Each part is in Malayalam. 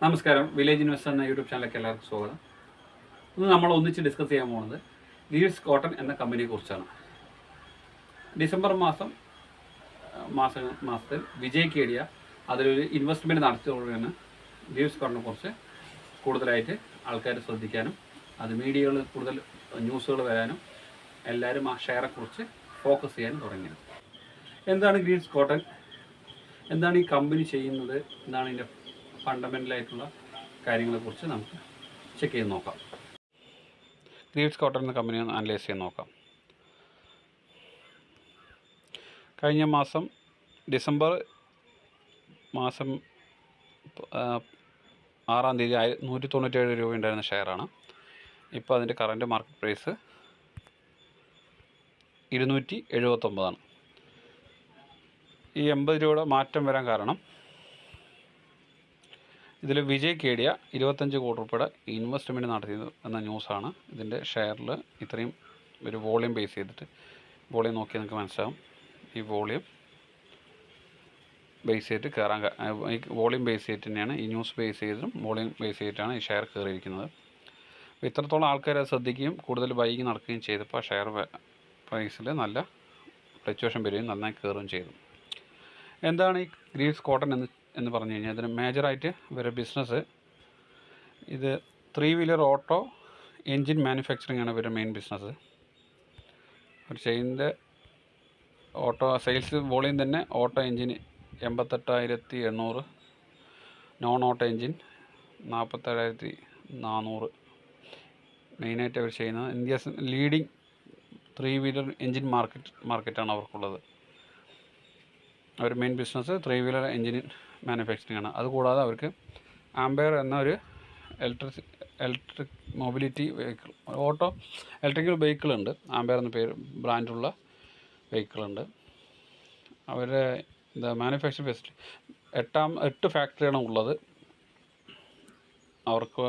നമസ്കാരം. വില്ലേജ് ഇൻവെസ്റ്റർ എന്ന യൂട്യൂബ് ചാനലിലേക്ക് എല്ലാവർക്കും സ്വാഗതം. ഇന്ന് നമ്മൾ ഒന്നിച്ച് ഡിസ്കസ് ചെയ്യാൻ പോകുന്നത് ലീവ്സ് കോട്ടൺ എന്ന കമ്പനിയെ കുറിച്ചാണ്. ഡിസംബർ മാസത്തിൽ വിജയ് കേഡിയ അതിലൊരു ഇൻവെസ്റ്റ്മെൻറ്റ് നടത്തിയതോടെയാണ് ലീവ്സ് കോട്ടനെ കുറിച്ച് കൂടുതലായിട്ട് ആൾക്കാർ ശ്രദ്ധിക്കാനും അത് മീഡിയകളിൽ കൂടുതൽ ന്യൂസുകൾ വരാനും എല്ലാവരും ആ ഷെയറെക്കുറിച്ച് ഫോക്കസ് ചെയ്യാനും തുടങ്ങിയത്. എന്താണ് ലീവ്സ് കോട്ടൺ, എന്താണ് ഈ കമ്പനി ചെയ്യുന്നത്, എന്താണ് ഇതിൻ്റെ ഫണ്ടമെൻ്റലായിട്ടുള്ള കാര്യങ്ങളെക്കുറിച്ച് നമുക്ക് ചെക്ക് ചെയ്ത് നോക്കാം. ലീവ്സ് കോട്ടൺ എന്ന കമ്പനി ഒന്ന് അനലൈസ് ചെയ്ത് നോക്കാം. കഴിഞ്ഞ മാസം ഡിസംബർ 6-ാം തീയതി 197 രൂപ ഉണ്ടായിരുന്ന ഷെയറാണ്. ഇപ്പോൾ അതിൻ്റെ കറൻറ്റ് മാർക്കറ്റ് പ്രൈസ് 279 ഈ 80 രൂപയുടെ മാറ്റം വരാൻ കാരണം ഇതിൽ വിജയ് കേഡിയ 25 കോടി രൂപയുടെ ഇൻവെസ്റ്റ്മെൻറ്റ് നടത്തിയത് എന്ന ന്യൂസാണ്. ഇതിൻ്റെ ഷെയറിൽ ഇത്രയും ഒരു വോളിയം ബേസ് ചെയ്തിട്ട് വോളിയം നോക്കിയാൽ നിങ്ങൾക്ക് മനസ്സിലാവും. ഈ വോളിയം ബേസ് ചെയ്തിട്ട് കയറാൻ ഈ വോളിയം ബേസ് ചെയ്തിട്ട് തന്നെയാണ് ഈ ന്യൂസ് ബേസ് ചെയ്തിട്ടും വോളിയം ബേസ് ചെയ്തിട്ടാണ് ഈ ഷെയർ കയറിയിരിക്കുന്നത്. അപ്പോൾ ഇത്രത്തോളം ആൾക്കാർ അത് ശ്രദ്ധിക്കുകയും കൂടുതൽ ബൈക്ക് നടക്കുകയും ചെയ്തപ്പോൾ ഷെയർ പ്രൈസിൽ നല്ല ഫ്ലക്ച്വേഷൻ വരികയും നന്നായി കയറുകയും ചെയ്തു. എന്താണ് ഈ ലീവ്സ് കോട്ടൺ എന്ന് പറഞ്ഞു കഴിഞ്ഞാൽ ഇതിന് മേജറായിട്ട് ഇവരുടെ ബിസിനസ് ഇത് 3-വീലർ ഓട്ടോ എൻജിൻ മാനുഫാക്ചറിങ് ആണ് ഇവരുടെ മെയിൻ ബിസിനസ്. ഒരു ചെയിനിൻ്റെ ഓട്ടോ സെയിൽസ് വോളിയം തന്നെ auto engine 88,800, non auto engine 47,400. മെയിനായിട്ട് അവർ ചെയ്യുന്നത് ഇന്ത്യസ് ലീഡിങ് 3-വീലർ എൻജിൻ മാർക്കറ്റാണ് അവർക്കുള്ളത്. അവർ main business three wheeler engine manufacturing ആണ്. അതുകൂടാതെ അവർക്ക് ആംബെയർ എന്ന ഒരു ഇലക്ട്രിക് മൊബിലിറ്റി വെഹിക്കിൾ ഇലക്ട്രിക്കൽ വെഹിക്കിളുണ്ട്. ആംബെയർ എന്ന ബ്രാൻഡുള്ള വെഹിക്കിളുണ്ട്. അവരുടെ മാനുഫാക്ചറിങ് ഫെസിലിറ്റി 8 ഫാക്ടറിയാണ് ഉള്ളത്. അവർക്ക്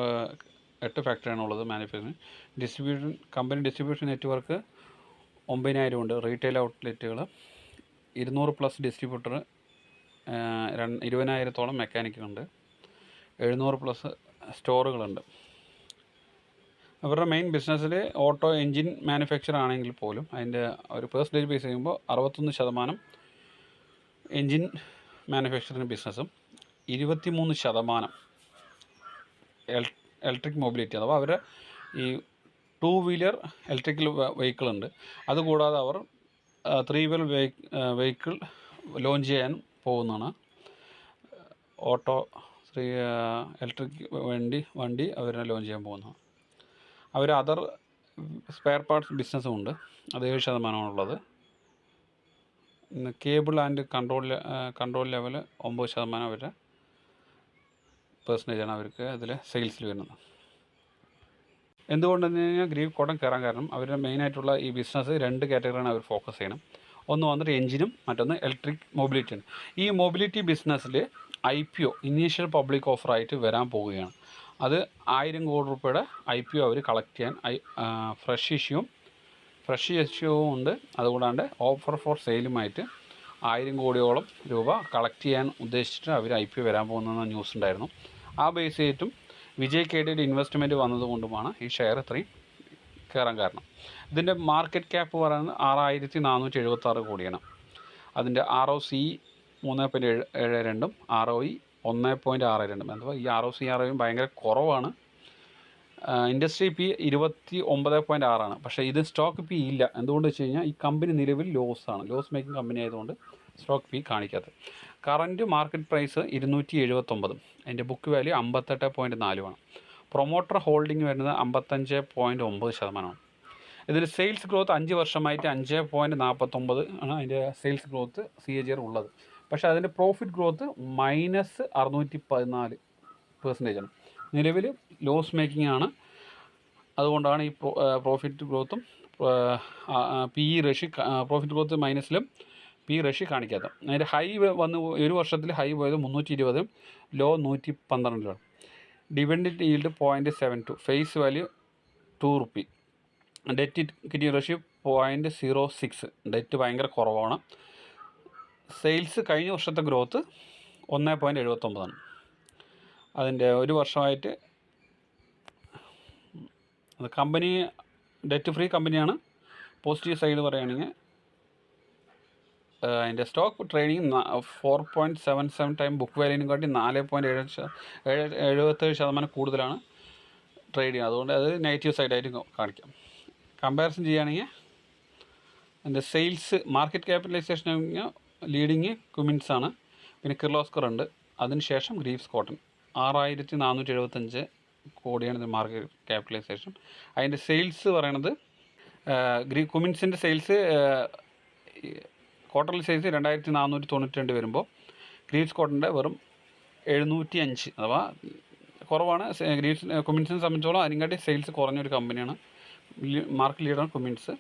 8 ഫാക്ടറിയാണ് ഉള്ളത്. മാനുഫാക്ചറിങ് കമ്പനി ഡിസ്ട്രിബ്യൂഷൻ നെറ്റ്വർക്ക് 9,000 ഉണ്ട്. റീറ്റെയിൽ ഔട്ട്ലെറ്റുകൾ 200+ ഡിസ്ട്രിബ്യൂട്ടർ, 20,000-ഓളം മെക്കാനിക്കുകളുണ്ട്, 700+ സ്റ്റോറുകളുണ്ട്. അവരുടെ മെയിൻ ബിസിനസ്സിൽ ഓട്ടോ എൻജിൻ മാനുഫാക്ചർ ആണെങ്കിൽ പോലും അതിൻ്റെ ഒരു പെർസെൻറ്റേജ് ബേസ് ചെയ്യുമ്പോൾ 61% എൻജിൻ മാനുഫാക്ചറിങ് ബിസിനസ്സും 23% ഇലക്ട്രിക് മൊബിലിറ്റി അഥവാ അവരുടെ ഈ 2-വീലർ ഇലക്ട്രിക്കൽ വെഹിക്കിളുണ്ട്. അതുകൂടാതെ അവർ 3-വീലർ വെഹിക്കിൾ ലോഞ്ച് ചെയ്യാൻ പോകുന്നതാണ്. ഓട്ടോ ഇലക്ട്രിക് വണ്ടി അവർ ലോഞ്ച് ചെയ്യാൻ പോകുന്നതാണ്. അവർ അതർ സ്പെയർ പാർട്സ് ബിസിനസ്സും ഉണ്ട്. അത് 7%. കേബിൾ ആൻഡ് കൺട്രോൾ ലെവൽ 9% അവരുടെ പെർസെൻറ്റേജാണ് അവർക്ക് അതിൽ സെയിൽസിൽ വരുന്നത്. എന്തുകൊണ്ടെന്ന് കഴിഞ്ഞാൽ ലീവ്സ് കോട്ടൺ കയറാൻ കാരണം അവരുടെ മെയിനായിട്ടുള്ള ഈ ബിസിനസ് 2 കാറ്റഗറിയാണ് അവർ ഫോക്കസ് ചെയ്യണം. ഒന്ന് വന്നിട്ട് എൻജിനും, മറ്റൊന്ന് ഇലക്ട്രിക് മൊബിലിറ്റിയാണ്. ഈ മൊബിലിറ്റി ബിസിനസ്സിൽ IPO ഇനീഷ്യൽ പബ്ലിക് ഓഫറായിട്ട് വരാൻ പോവുകയാണ്. അത് 1,000 കോടി രൂപയുടെ IPO അവർ കളക്ട് ചെയ്യാൻ ഫ്രഷ് ഇഷ്യൂവും ഉണ്ട്. അതുകൂടാണ്ട് ഓഫർ ഫോർ സെയിലുമായിട്ട് 1,000 കോടിയോളം രൂപ കളക്ട് ചെയ്യാൻ ഉദ്ദേശിച്ചിട്ട് അവർ IPO വരാൻ പോകുന്ന ന്യൂസ് ഉണ്ടായിരുന്നു. ആ ബേസ് ചെയ്തിട്ടും വിജയ് കേഡിയുടെ ഇൻവെസ്റ്റ്മെൻറ്റ് വന്നതുകൊണ്ടുമാണ് ഈ ഷെയർ ഇത്രയും കയറാൻ കാരണം. ഇതിൻ്റെ മാർക്കറ്റ് ക്യാപ്പ് പറയുന്നത് 6,476 കോടിയാണ്. അതിൻ്റെ ROCE 3.72, ROE 1.62. അഥവാ ഈ ROCE ഭയങ്കര കുറവാണ്. ഇൻഡസ്ട്രി P 29.6 പക്ഷേ ഇത് സ്റ്റോക്ക് P ഇല്ല. എന്തുകൊണ്ട് വെച്ച് കഴിഞ്ഞാൽ ഈ കമ്പനി നിലവിൽ ലോസ് മേക്കിംഗ് കമ്പനി ആയതുകൊണ്ട് സ്റ്റോക്ക് P കാണിക്കാത്തത്. കറൻറ്റ് മാർക്കറ്റ് പ്രൈസ് 279, അതിൻ്റെ ബുക്ക് വാല്യൂ 58.4. പ്രൊമോട്ടർ ഹോൾഡിംഗ് വരുന്നത് 55.9%. ഇതിൽ സെയിൽസ് ഗ്രോത്ത് 5 വർഷമായിട്ട് 5.49 ആണ് അതിൻ്റെ സെയിൽസ് ഗ്രോത്ത് CAGR ഉള്ളത്. പക്ഷേ അതിൻ്റെ പ്രോഫിറ്റ് ഗ്രോത്ത് -614%. നിലവിൽ ലോസ് മേക്കിംഗ് ആണ്. അതുകൊണ്ടാണ് ഈ പ്രോഫിറ്റ് ഗ്രോത്തും പ്രോഫിറ്റ് ഗ്രോത്ത് മൈനസിലും PE റേഷ്യോ കാണിക്കാത്തത്. അതിൻ്റെ ഹൈ വന്ന് ഒരു വർഷത്തിൽ ഹൈ പോയത് 320, low 112. Dividend yield 0.72, face value 2 rupee. Debt equity ratio 0.06. Debt ഭയങ്കര കുറവാണ്. സെയിൽസ് കഴിഞ്ഞ വർഷത്തെ ഗ്രോത്ത് 1.79. അതിൻ്റെ ഒരു വർഷമായിട്ട് അത് കമ്പനി ഡെറ്റ് ഫ്രീ കമ്പനിയാണ്. പോസിറ്റീവ് സൈഡ് പറയുകയാണെങ്കിൽ അതിൻ്റെ സ്റ്റോക്ക് ട്രേഡിങ് 4.77 ടൈം ബുക്ക് വാല്യൂവിനും കാട്ടി 4.77% കൂടുതലാണ് ട്രേഡ് ചെയ്യുന്നത്. അതുകൊണ്ട് അത് നെഗറ്റീവ് സൈഡായിട്ട് കാണിക്കാം. കമ്പാരിസൺ ചെയ്യുകയാണെങ്കിൽ അതിൻ്റെ sales market capitalization leading Cummins ആണ്, പിന്നെ കിർലോസ്കർ ഉണ്ട്, അതിനുശേഷം ഗ്രീവ്സ് കോട്ടൺ 6475 കോടിയാണ് ഇത് മാർക്കറ്റ് ക്യാപിറ്റലൈസേഷൻ. അതിൻ്റെ സെയിൽസ് പറയണത് കുമിൻസിൻ്റെ സെയിൽസ് ക്വാർട്ടർലി സെയിൽസ് 2492 വരുമ്പോൾ ഗ്രീവ്സ് കോട്ടൻ്റെ വെറും 705, അഥവാ കുറവാണ്. കുമിൻസിനെ സംബന്ധിച്ചോളം അതിനെക്കാട്ടി സെയിൽസ് കുറഞ്ഞൊരു കമ്പനിയാണ്. മാർക്കറ്റ് ലീഡറാണ് കുമിൻസ്.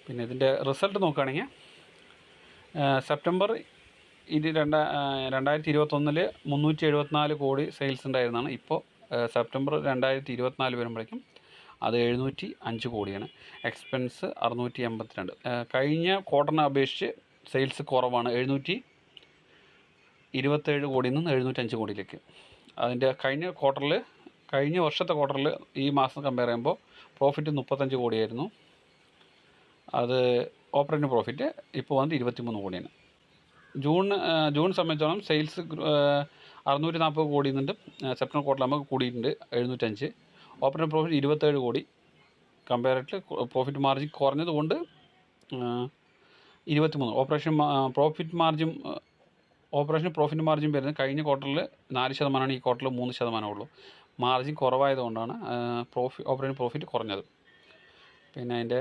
പിന്നെ ഇതിൻ്റെ റിസൾട്ട് നോക്കുകയാണെങ്കിൽ സെപ്റ്റംബർ 2021 374 കോടി സെയിൽസ് ഉണ്ടായിരുന്നതാണ്. ഇപ്പോൾ സെപ്റ്റംബർ 2024 വരുമ്പോഴേക്കും അത് 705 കോടിയാണ്. എക്സ്പെൻസ് 682. കഴിഞ്ഞ ക്വാർട്ടറിനെ അപേക്ഷിച്ച് സെയിൽസ് കുറവാണ്, 727 കോടിയിൽ നിന്ന് 705 കോടിയിലേക്ക്. അതിൻ്റെ കഴിഞ്ഞ വർഷത്തെ ക്വാർട്ടറിൽ ഈ മാസം കമ്പയർ ചെയ്യുമ്പോൾ പ്രോഫിറ്റ് 35 കോടിയായിരുന്നു. അത് ഓപ്പറേറ്റിംഗ് പ്രോഫിറ്റ് ഇപ്പോൾ വന്നിട്ട് 23 കോടിയാണ്. ജൂൺ സംബന്ധിച്ചോളം സെയിൽസ് 640 കോടിയിൽ നിന്നുണ്ട്. സെപ്റ്റംബർ ക്വാർട്ടറിൽ നമുക്ക് കൂടിയിട്ടുണ്ട് 705. ഓപ്പറേറ്റിംഗ് പ്രോഫിറ്റ് 27 കോടി. കമ്പയറേറ്റീവ് പ്രോഫിറ്റ് മാർജിൻ കുറഞ്ഞതുകൊണ്ട് 23. ഓപ്പറേഷൻ പ്രോഫിറ്റ് മാർജിൻ വരുന്നത് കഴിഞ്ഞ ക്വാർട്ടറിൽ 4%, ഈ ക്വാർട്ടറിൽ 3% ഉള്ളൂ. മാർജിൻ കുറവായതുകൊണ്ടാണ് ഓപ്പറേറ്റിംഗ് പ്രോഫിറ്റ് കുറഞ്ഞത്. പിന്നെ അതിൻ്റെ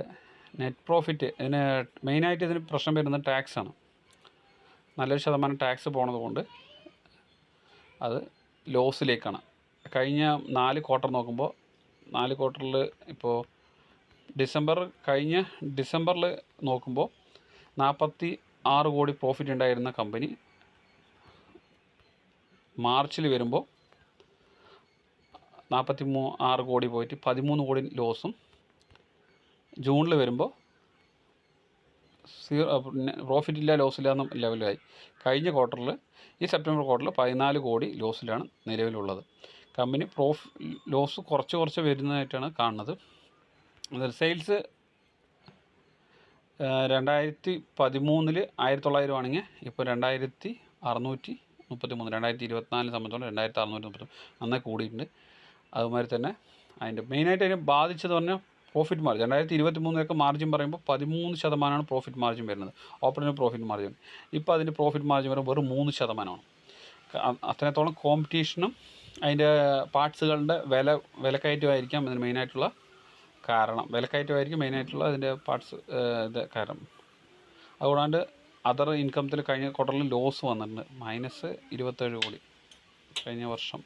നെറ്റ് പ്രോഫിറ്റ്, മെയിനായിട്ട് ഇതിന് പ്രശ്നം വരുന്നത് ടാക്സാണ്. നല്ലൊരു ശതമാനം ടാക്സ് പോണത് കൊണ്ട് അത് ലോസിലേക്കാണ്. കഴിഞ്ഞ 4 ക്വാർട്ടർ നോക്കുമ്പോൾ 4 ക്വാർട്ടറിൽ ഇപ്പോൾ കഴിഞ്ഞ ഡിസംബറിൽ നോക്കുമ്പോൾ 46 കോടി പ്രോഫിറ്റ് ഉണ്ടായിരുന്ന കമ്പനി മാർച്ചിൽ വരുമ്പോൾ 46 കോടി പോയിട്ട് 13 കോടി ലോസും, ജൂണിൽ വരുമ്പോൾ പ്രോഫിറ്റ് ഇല്ല ലോസില്ല എന്ന ലെവലായി. കഴിഞ്ഞ ക്വാർട്ടറിൽ ഈ സെപ്റ്റംബർ ക്വാർട്ടറിൽ 14 കോടി ലോസിലാണ് നിലവിലുള്ളത്. കമ്പനി ലോസ് കുറച്ച് വരുന്നതായിട്ടാണ് കാണുന്നത്. സെയിൽസ് 2013 1900 ആണെങ്കിൽ ഇപ്പോൾ 2633, 2024 സംബന്ധിച്ചോളം 2633 നന്നായി കൂടിയിട്ടുണ്ട്. അതുമാതിരി തന്നെ അതിൻ്റെ മെയിനായിട്ട് അതിനെ ബാധിച്ചത് പറഞ്ഞാൽ പ്രോഫിറ്റ് മാർജിൻ. 2023 മാർജിൻ പറയുമ്പോൾ 13% പ്രോഫിറ്റ് മാർജിൻ വരുന്നത്, ഓപ്പറേറ്റിംഗ് പ്രോഫിറ്റ് മാർജിൻ. ഇപ്പോൾ അതിൻ്റെ പ്രോഫിറ്റ് മാർജിൻ വരുമ്പോൾ വെറും 3%. അത്രത്തോളം കോമ്പറ്റീഷനും അതിൻ്റെ പാർട്സുകളുടെ വിലക്കയറ്റമായിരിക്കാം ഇതിന് മെയിനായിട്ടുള്ള കാരണം. വിലക്കയറ്റമായിരിക്കും മെയിനായിട്ടുള്ള അതിൻ്റെ പാർട്സ് കാരണം. അതുകൂടാണ്ട് അതർ ഇൻകമത്തിൽ കഴിഞ്ഞ ക്വാർട്ടറിൽ ലോസ് വന്നിട്ടുണ്ട്, -27 കോടി കഴിഞ്ഞ വർഷം.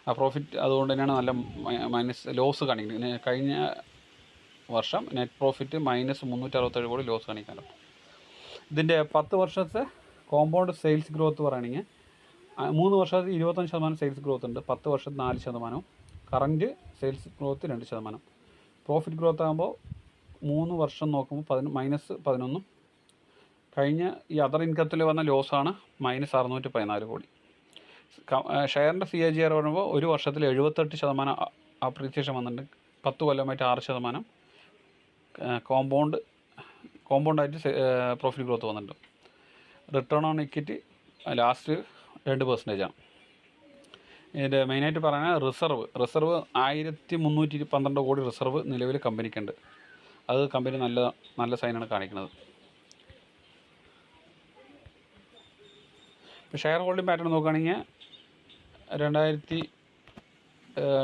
ആ പ്രോഫിറ്റ് അതുകൊണ്ട് തന്നെയാണ് നല്ല ലോസ് കാണിക്കുന്നത്. കഴിഞ്ഞ വർഷം നെറ്റ് പ്രോഫിറ്റ് -367 കോടി ലോസ് കാണിക്കാനുണ്ട്. ഇതിൻ്റെ 10 വർഷത്തെ കോമ്പൗണ്ട് സെയിൽസ് ഗ്രോത്ത് പറയുകയാണെങ്കിൽ 3 വർഷത്തിൽ 25% സെയിൽസ് ഗ്രോത്ത് ഉണ്ട്, 10 വർഷത്തിൽ 4%, current sales growth 2%. Profit growth ആകുമ്പോൾ 3 വർഷം നോക്കുമ്പോൾ -11. കഴിഞ്ഞ ഈ അതർ ഇൻകത്തിൽ വന്ന ലോസാണ് -614 കോടി. ഷെയറിൻ്റെ CAGR പറയുമ്പോൾ ഒരു വർഷത്തിൽ 78% അപ്രീസിയേഷൻ വന്നിട്ടുണ്ട്, 10 കൊല്ലമായിട്ട് 6% കോമ്പൗണ്ടായിട്ട് പ്രോഫിറ്റ് ഗ്രോത്ത് വന്നിട്ടുണ്ട്. Return on equity last 2%. ഇതിൻ്റെ മെയിനായിട്ട് പറയുന്നത് റിസർവ് 1312 കോടി റിസർവ് നിലവിൽ കമ്പനിക്കുണ്ട്. അത് കമ്പനി നല്ല സൈനാണ് കാണിക്കുന്നത്. ഇപ്പോൾ ഷെയർ ഹോൾഡിംഗ് പാറ്റേൺ നോക്കുകയാണെങ്കിൽ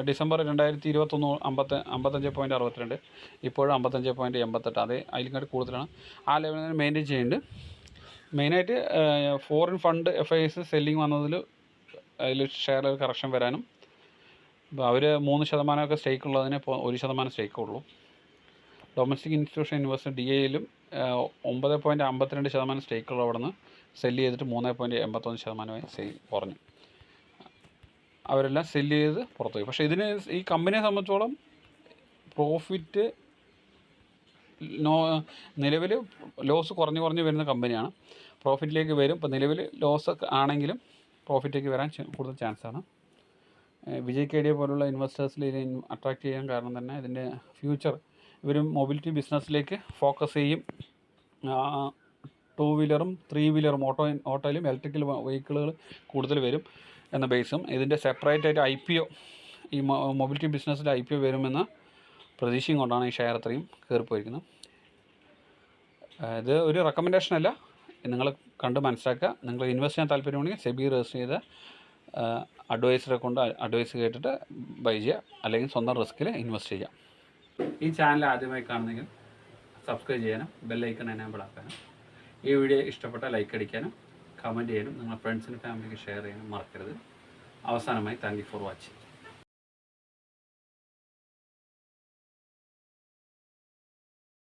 ഡിസംബർ 2021 55.62, ഇപ്പോഴും 55.88. അത് അതിലേക്കാട്ട് കൂടുതലാണ്. ആ ലെവലിൽ മെയിൻറ്റെയിൻ ചെയ്യുന്നുണ്ട്. മെയിനായിട്ട് ഫോറിൻ ഫണ്ട് FIs സെല്ലിങ് വന്നതിൽ അതിൽ ഷെയറിൽ കറക്ഷൻ വരാനും, ഇപ്പോൾ അവർ 3% സ്റ്റേക്ക് ഉള്ളതിന് ഇപ്പോൾ 1% സ്റ്റേക്കേ ഉള്ളൂ. ഡൊമസ്റ്റിക് ഇൻസ്റ്റിറ്റ്യൂഷൻ ഇൻവെസ്റ്റർ DIയിലും 9.52% സ്റ്റേക്കുള്ള അവിടെ നിന്ന് സെല്ല് ചെയ്തിട്ട് 3.81% സെയിൽ കുറഞ്ഞു. അവരെല്ലാം സെല്ല് ചെയ്ത് പുറത്തുപോയി. പക്ഷേ ഈ കമ്പനിയെ സംബന്ധിച്ചോളം പ്രോഫിറ്റ് നിലവിൽ ലോസ് കുറഞ്ഞ് വരുന്ന കമ്പനിയാണ്. പ്രോഫിറ്റിലേക്ക് വരും. ഇപ്പോൾ നിലവിൽ ലോസ് ആണെങ്കിലും പ്രോഫിറ്റേക്ക് വരാൻ കൂടുതൽ ചാൻസാണ്. വിജയ് കേഡിയ പോലുള്ള ഇൻവെസ്റ്റേഴ്സിൽ ഇതിനെ അട്രാക്റ്റ് ചെയ്യാൻ കാരണം തന്നെ ഇതിൻ്റെ ഫ്യൂച്ചർ ഇവർ മൊബിലിറ്റി ബിസിനസ്സിലേക്ക് ഫോക്കസ് ചെയ്യും. 2 വീലറും 3 വീലറും ഓട്ടോയിലും ഇലക്ട്രിക്കൽ വെഹിക്കിളുകൾ കൂടുതൽ വരും എന്ന ബേസും ഇതിൻ്റെ സെപ്പറേറ്റ് ആയിട്ട് IPO ഈ മൊബിലിറ്റി ബിസിനസ്സിൽ IPO വരുമെന്ന പ്രതീക്ഷയും കൊണ്ടാണ് ഈ ഷെയർ അത്രയും കയറിപ്പോയിരിക്കുന്നത്. ഇത് ഒരു റെക്കമെൻഡേഷൻ അല്ല, നിങ്ങൾ കണ്ട് മനസ്സിലാക്കുക. നിങ്ങൾ ഇൻവെസ്റ്റ് ചെയ്യാൻ താല്പര്യമുണ്ടെങ്കിൽ സെബി രജിസ്റ്റർ ചെയ്ത അഡ്വൈസറെ കൊണ്ട് അഡ്വൈസ് കേട്ടിട്ട് ബൈ ചെയ്യുക, അല്ലെങ്കിൽ സ്വന്തം റിസ്കിൽ ഇൻവെസ്റ്റ് ചെയ്യുക. ഈ ചാനൽ ആദ്യമായി കാണുന്നെങ്കിൽ സബ്സ്ക്രൈബ് ചെയ്യാനും ബെല്ലൈക്കൺ എനേബിൾ ആക്കാനും, ഈ വീഡിയോ ഇഷ്ടപ്പെട്ട ലൈക്ക് അടിക്കാനും കമൻറ്റ് ചെയ്യാനും നിങ്ങളുടെ ഫ്രണ്ട്സിനും ഫാമിലിക്ക് ഷെയർ ചെയ്യാനും മറക്കരുത്. അവസാനമായി താങ്ക് യു ഫോർ വാച്ചിങ്.